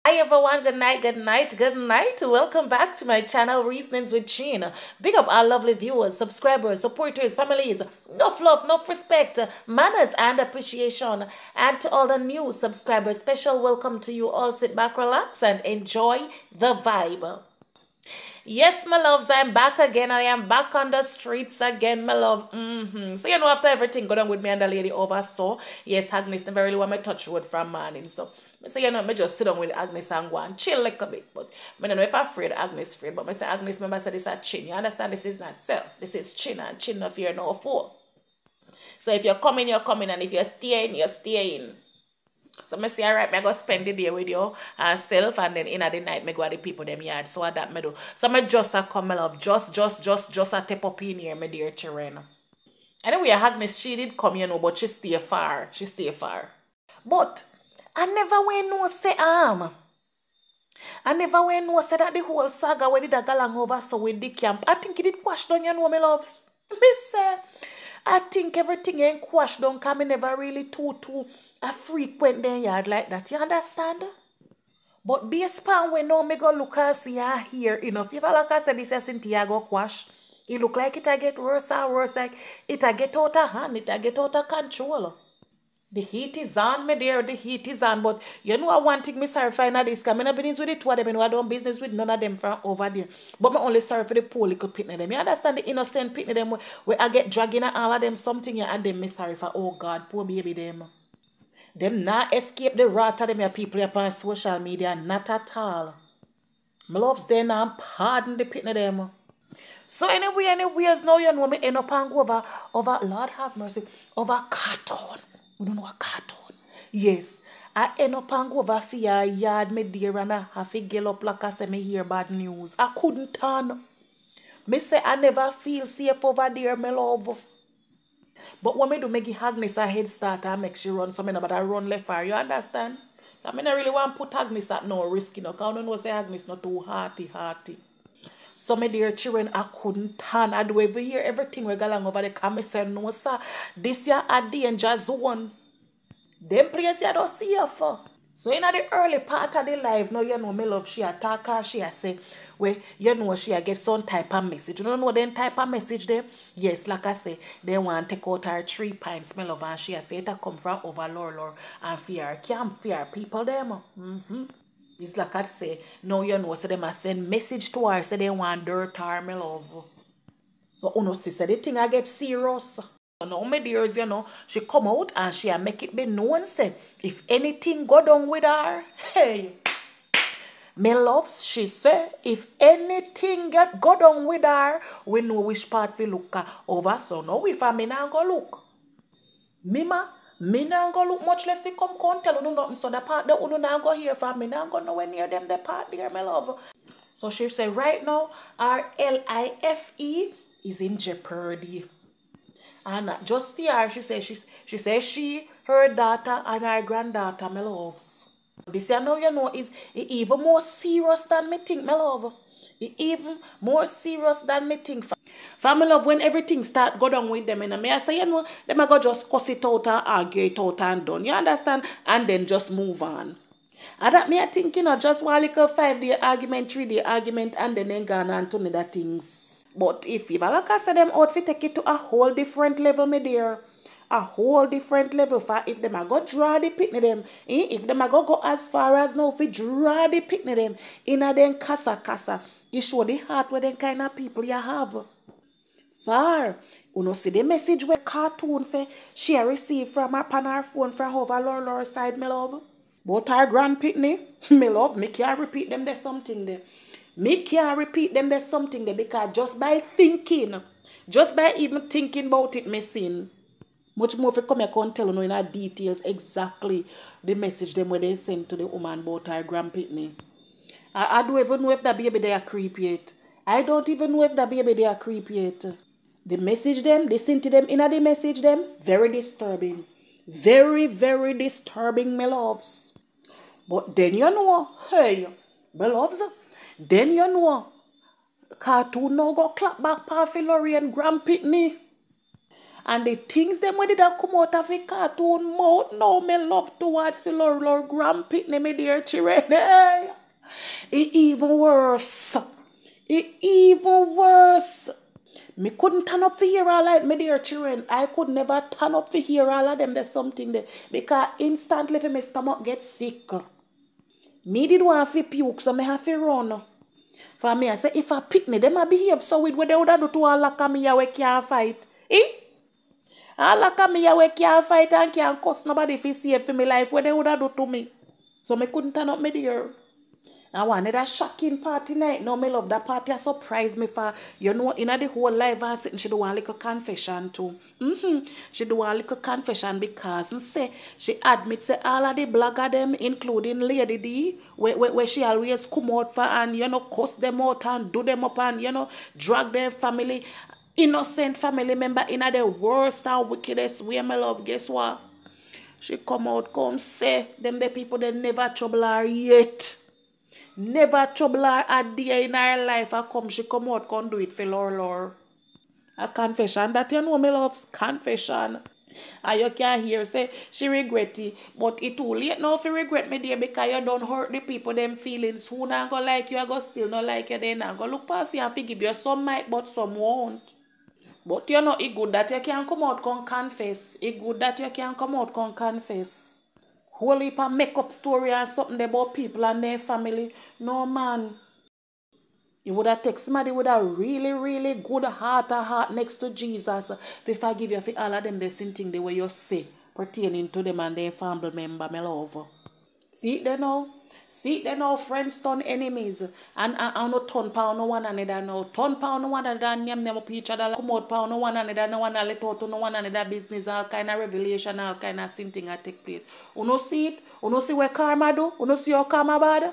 Hi everyone, good night, good night, good night. Welcome back to my channel, Reasonings with Chin. Big up our lovely viewers, subscribers, supporters, families. Enough love, enough respect, manners and appreciation. And to all the new subscribers, special welcome to you all. Sit back, relax and enjoy the vibe. Yes, my loves, I'm back again. I am back on the streets again, my love. So, after everything going on with me and the lady over, so, yes, Agnes never really want me touch wood from morning. So, me just sit down with Agnes and go and chill like a bit. But, I don't know if I'm afraid Agnes afraid. But, I say, Agnes, remember, say this is chin. You understand? This is not self. This is chin and chin no fear, no foe. So, if you're coming, you're coming. And if you're staying, you're staying. So I say, all right, I go spend the day with you self, and then in the night, I go at the people them yard. So what that me do. So I just a come, my love, just a tap up in here, my dear children. Anyway, Agnes, she did come, but she stay far. She stay far. But I never went no say I never went no say that the whole saga where did I go along over so with the camp. I think it did quash down, my loves. Me say, I think everything ain't quash down, cause me never really too a frequent den yard like that. You understand? But based upon when now me go look and see and hear enough. If I like I said this is Cynthia go quash, it look like it a get worse and worse, like it a get out of hand, it a get out of control. The heat is on, me there, the heat is on. But I one thing me sorry for this, because I not business with the two of them, I don't business with none of them from over there. But me only sorry for the poor little pitney them. You understand the innocent pitney them where I get dragging and all of them something, and them me sorry for, oh God, poor baby them. Them not escape the wrath of them your people upon social media, not at all. My loves them and pardon the pitney them. So anyways, now me end up and go over Lord have mercy, over cartoon. We don't know what cartoon. Yes. I end up and go over for your yard, me dear, and I have to get up like I say me hear bad news. I couldn't turn. Me say I never feel safe over there, my love. But what me do, me give Agnes a head start and make she run, so me but I run left her. You understand? I mean, I really want to put Agnes at no risk, because I don't know say Agnes not too hearty. So my dear children, I couldn't turn. I do every year, everything we go along over the camera say, no sir, this year a danger zone. Them place you don't see her for. So in the early part of the life, now my love, she attack her, she a say, well, she a get some type of message. You don't know them type of message there? Yes, like I say, they want to take out her 3 pints, my love, and she a say it a come from over Lord, and fear camp, fear people them. It's like I say, now so them a send message to her, say they want dirt her, my love. So see, say the thing I get serious. So now my dears, she come out and she a make it be known, say, if anything go down with her, hey, my loves, she say, if anything go down with her, we know which part we look over. So now if I me now go look. Me now go look, much less we come tell you nothing. So the part that you now go hear from me, now go nowhere near them, the part there, my love. So she say, right now, our life is in jeopardy. And just for her, she says she, her daughter, and her granddaughter, my loves. This is even more serious than me think, my love. It even more serious than me think. Family love, when everything start go down with them, and I say, them I go just cuss it out and argue it out and done. You understand? And then just move on. And that me I think, just one little 5-day argument, 3-day argument, and then gone on to other things. But if you like I said, them outfit take it to a whole different level, my dear. A whole different level. For if them a go draw the picnic them, if them a go as far as now, if we draw the picnic them, in a then casa, you show the heart where them kind of people you have. Far. You see the message where cartoon say she received from her on her phone from over Laura side, my love. But her grand pitney, me love, me can't repeat them there's something there. Me can't repeat them there's something there, because just by thinking, just by even thinking about it, me sin. Much more if you come here and tell you in our details exactly the message them where they sent to the woman about her grand pitney. I don't even know if that baby they are creepy yet. I don't even know if that baby they are creepy yet. The message them, they sent to them in the message them, very disturbing. Very, very disturbing, my loves. But then hey, my loves, then cartoon now go clap back for Laurie and Grand Pitney. And the things them when did come out of a cartoon mouth now me love towards the Lord grand pitney me dear children. Hey. It even worse. It even worse. Me couldn't turn up for hear all like me dear children. I could never turn up for hear all of them. There's something there. Because instantly for my stomach get sick. Me did want to puke, so me have to run. For me, I say, if I picnic, them a behave so with what they would do to all the Camilla we can't fight. Eh? All the Camilla we can't fight and can't cuss nobody if you save for me life, what they would do to me. So me couldn't turn up me dear. I wanted a shocking party night. No, me love that party. I surprised me for, you know, in the whole life, I said she do a little confession too. She do a little confession because she admits say all of the blogger them, including Lady D, where she always come out for and, you know, cuss them out and do them up and, you know, drag their family, innocent family member in the worst and wickedest way, my love. Guess what? She come out, come say, them the people that never trouble her yet. Never trouble her a day in her life. She come out, come do it for Lord. A confession that you know me loves confession. And you can hear say she regret it. But it too late now if you regret me dear because you don't hurt the people them feelings. Who not go like you, I go still not like you, they not go look past you and forgive you. Some might but some won't. But you know it good that you can come out come confess. It good that you can come out come confess. Whole heap of make-up story or something about people and their family. No, man. You would have take somebody with a really, really good heart next to Jesus. If I give you for all of them the same thing the way you say pertaining to them and their family member, my love. See it there now? See it there now, friends turn enemies. And no turn pound no one another now. Turn pound no one another and name them up each other. Come out pound no one another, no one let out to no one another business, all kind of revelation, all kind of sin thing that take place. You no see it? You no see where karma do? You no see how karma bad?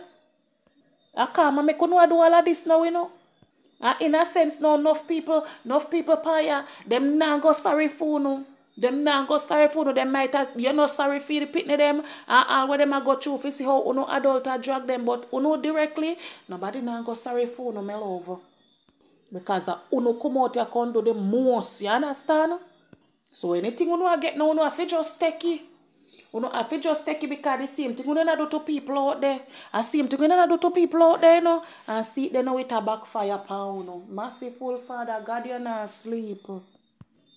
A karma make you know do all of this now, you know? And in a sense now, enough people paya, them now go sorry for no. Them not go sorry for no, them might have, you're not sorry for the pitney them, and all what them a go through, if you see how uno adult a drag them, but uno directly, nobody not go sorry for no, my love. Because uno come out here can do the most, you understand? So anything uno a get now, uno have to just take it. Uno have to just take it because the same thing uno do to people out there. The same thing uno do to people out there, you know, and see it then now with a backfire pound, no. Merciful Father, God, you not sleep.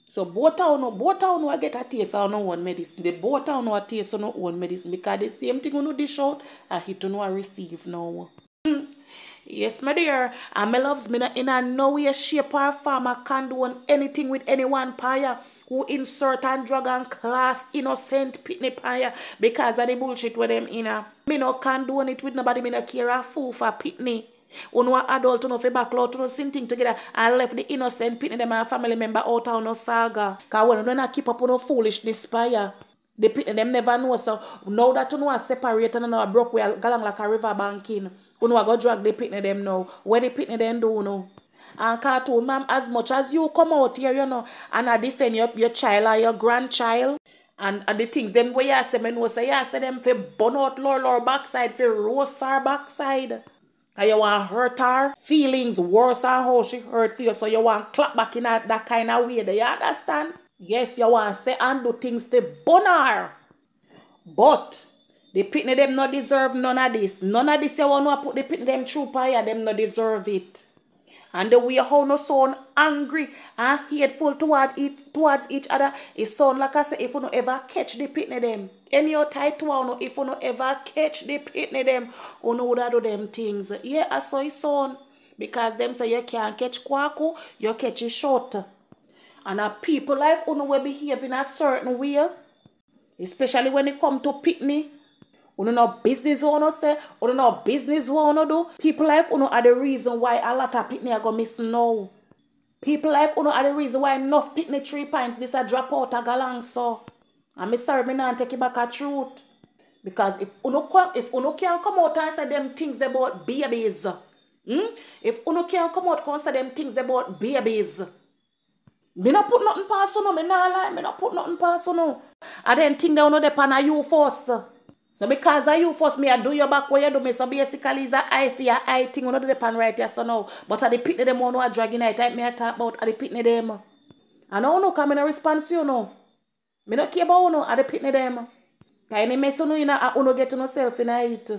So both of you get a taste of no own medicine. The both of you a taste of no own medicine because the same thing you dish out, a hit you receive now. Yes, my dear, and my loves me in a no way, shape or form I condone anything with anyone paya who insert and drug and class innocent pitney paya because of the bullshit with them in a. Me no condone it with nobody, me no care a fool for pitney. Uno adult uno fi back out uno same thing together and left the innocent pitney them and family member out of no saga. Cause when uno not keep up uno foolishness paya, the pitney them never know. So now that uno are separated and uno broke we galang like a river banking, uno go drag the pitney them now. Where the pitney them do no? And cartoon ma'am, as much as you come out here, you know, and I defend your child or your grandchild. And the things them where you say me know say you say them fi burn out Lord backside, fi roast her backside. And you want hurt her feelings worse than how she hurt for you. So you want clap back in that kind of way. Do you understand? Yes, you want to say and do things to burn her. But the pitney them not deserve none of this. None of this you want to put the pitney them through fire. Them not deserve it. And the way how no sound angry and hateful towards each other, it sound like I say if you no ever catch the pitney them. Any your tight one, if you no ever catch the pitney them, you know would do them things. Yeah, I saw it sound. Because them say you can't catch kwaku, you catch it short. And people like uno will behave in a certain way. Especially when it come to pitney. Uno no business wanna say, uno no business wanna do. People like uno are the reason why a lot of pitney are gonna miss now. People like uno are the reason why enough pitney 3 pints this a drop out a galang so. And me sorry me not take it back a truth. Because if uno can come out and say them things about babies. If uno can come out and say them things about babies. Me not put nothing past uno, me not lie, me not put nothing past uno. And then think that uno depend on you first. So because of you first, me I do your back where you do me. So basically it's a eye for your eye thing. Uno do depend right here so now. But at the pitney them uno a dragging it. Type me I talk about at the pitney them. I know no come in a response you know. Me not care about no at the pitney them. Any mess you know in a uno get to yourself in a it.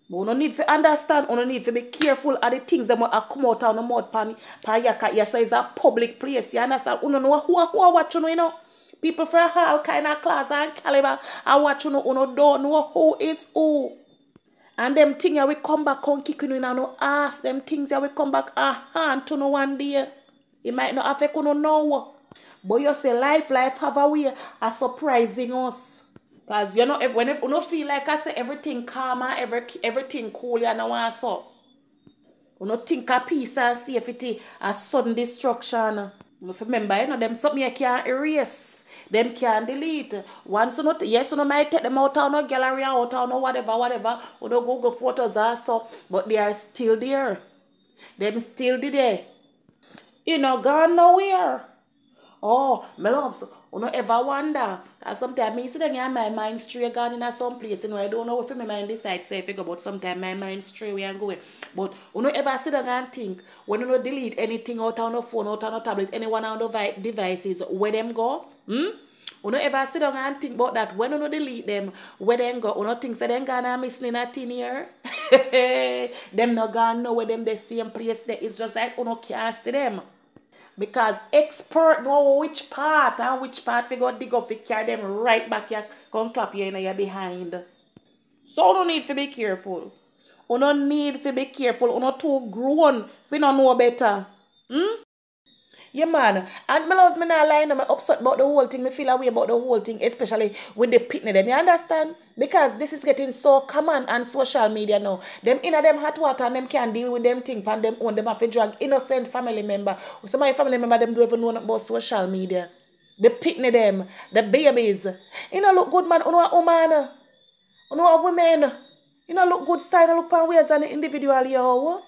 But you no need to understand, you no need to be careful of the things that come out of the mouth pan yaka. Yes, so it's a public place. You understand? You know who watch you know. People from all kind of class and caliber are watching you know don't know who is who. And them things we come back on kick you in and no ask them things we come back a hand to no one day. It might not affect you no now. But you say life have a way of surprising us. Because you know, when you don't feel like I say everything calm and everything cool, you know what so. You don't think of peace and safety as sudden destruction. You remember, you know, them something you can't erase, them can't delete. Once you know, yes, you might take them out of no gallery, out of no whatever, you know, Google photos or so, but they are still there. Them still there. You know, gone nowhere. Oh, my loves, you don't ever wonder. Because sometimes I see that my mind stray gone in some place. You know, I don't know if my mind decides to figure about sometimes my mind stray where I'm going. But you don't ever sit down and think, when you don't delete anything out on the phone, out on the tablet, any one of the devices, where them go? You don't ever sit down and think about that. When you don't delete them, where them go? You don't think so them gonna missing a thing here? Them not gonna know where them the same place there. It's just like you don't can't see them. Because expert know which part and which part we go dig up, we carry them right back here, come clap you in your behind. So you don't need to be careful. You don't need to be careful. You not too grown if you don't know better. Yeah, man. And my loves, me not lying, I'm upset about the whole thing. Me feel away about the whole thing, especially with the pitney them. You understand? Because this is getting so common on social media now. Them in them hot water and them can't deal with them thing and them own them have to drag innocent family member. Some of my family member them don't even know about social media. The pitney them, the babies. You know look good man, you know a woman. You know a women. You know look good style, look pan ways an individual yo.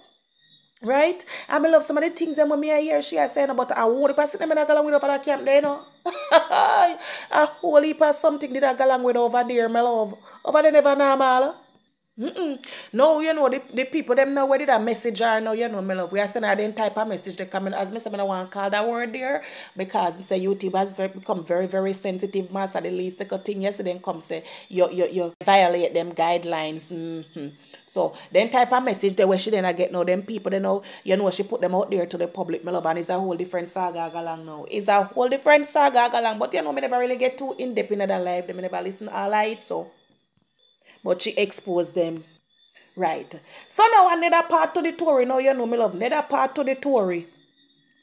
Right? And I love some of the things that when me hear she is saying about a whole person them in a galang with over that camp there, you know. A whole heap of something did a galang with over there, my love. Over there never normal. No, you know, the people them know where did a message are now, you know, my love. We are sending them type of message they come in as me say I want to call that word there because it's a YouTube has become very, very sensitive mass at the least the thing yesterday come say you violate them guidelines. So then type of message that where she then get now them people they know you know she put them out there to the public, my love, and it's a whole different saga galang now. It's a whole different saga galang, but you know me never really get too in depth in that life. They never listen all right so. But she exposed them. Right. So now another part to the story. Now you know me love. Another part to the story.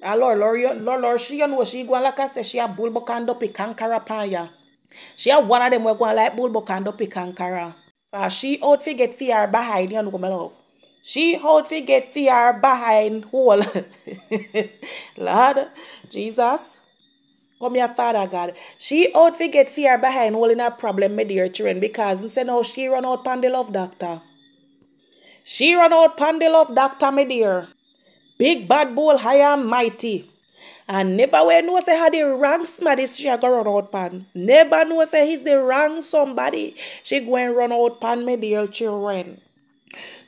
Lord, she you know she go like I say she a bulbo kando pi kankara paya. She a one of them we go like bulbo kando pi kankara. She out fi get fear behind you know me love. She out fi get fear behind hole. Lord Jesus. Come here, Father God. She out fi get fear behind holding her problem, my dear children, because instead now she run out pan the love doctor. She run out pan the love doctor, my dear. Big bad bull high and mighty. And never when know say how the wrong somebody she a go run out pan. Never know say he's the wrong somebody. She go and run out pan, my dear children.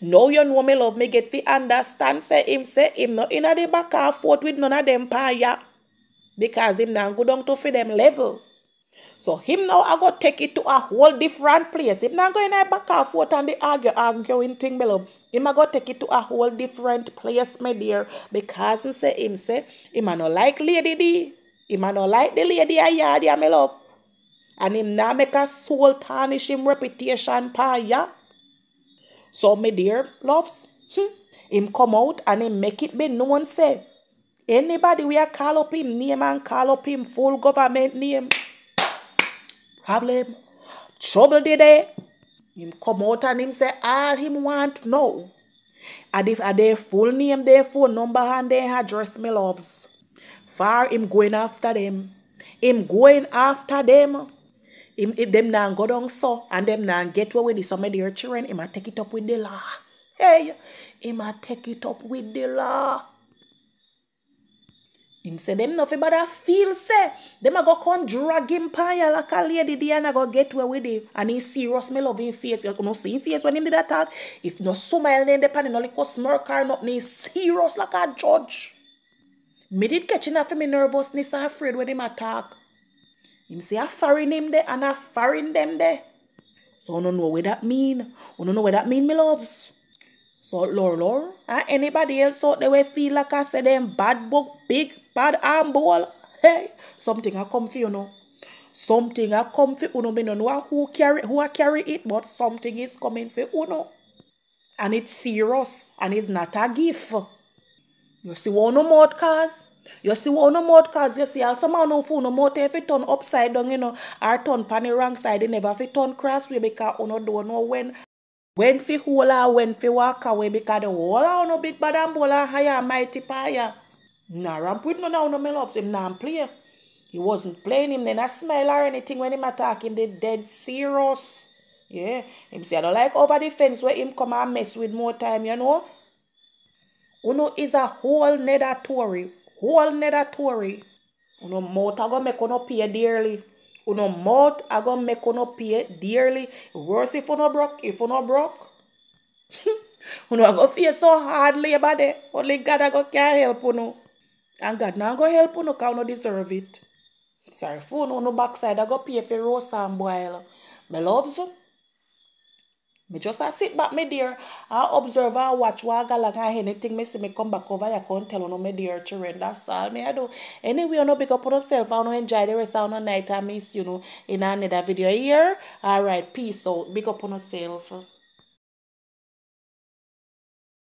Now you know me love me get fi understand say him not in the back and forth with none of them paya. Because him now go down to for them level. So him now I go take it to a whole different place. Him now go in a back and forth and the arguing thing below. Him I go take it to a whole different place, my dear. Because him say him a no like lady D. Him a no like the lady a yard ya, my love. And him now make a soul tarnish him reputation pa ya. So my dear loves, him come out and him make it be known say. Anybody we call up him name and call up him full government name. Problem. Trouble did they. Him come out and him say all him want now. And if are their full name, their phone number and their address, my loves. Far him going after them. Him going after them. If them now go down so and them now get away with this some of their children, him a take it up with the law. Hey, him a take it up with the law. Him say them nothing but a feel say. Them a go come drag him paya like a lady there and a go get away with him. And he serious me love him face. You know see him face when him did that talk. If no smile then the pan no like smirk or nothing, he serious like a judge. Me did catch enough of me nervousness and afraid when him attack. Him say a foreign him there and a foreign them there. So I don't know what that mean. I don't know what that mean, me loves. So Lord, and anybody else out there will feel like I said them bad book, big bad arm ball. Hey, something I come for you know. Something I come for uno. Me no know who I carry it, but something is coming for uno. And it's serious and it's not a gift. You see one no mouth cause? You see one no mouth cause? You see also man no phone no mouth if it turn upside down, you know, or turn pan the wrong side, they never fit turn crossway because uno don't know when fi hold or when fi walk away because the whole of uno big bad and bold and higher and mighty fire. Nah, ramp with no now no me loves him nah play. He wasn't playing him then a smile or anything when him attacking the dead serious. Yeah, him say I don't like over the fence where him come and mess with more time, you know. Uno is a whole nether Tory. Whole nether Tory. Uno mouth a go make uno pay dearly. Uno mouth a go make uno pay dearly. Worse if uno broke. If uno broke. Uno a go face so hard labor there. Only God a go can help uno. And God now go help uno because uno deserve it. Sorry for uno backside a go pay for roast and boil. Me loves you. Me just a sit back, me dear, and observe and watch what I like and anything me see me come back over your can tell me dear children. That's all me I do. Anyway, you know, big up on yourself. I enjoy the rest of the night. I miss you know in another video here. Alright, peace out. Big up on yourself.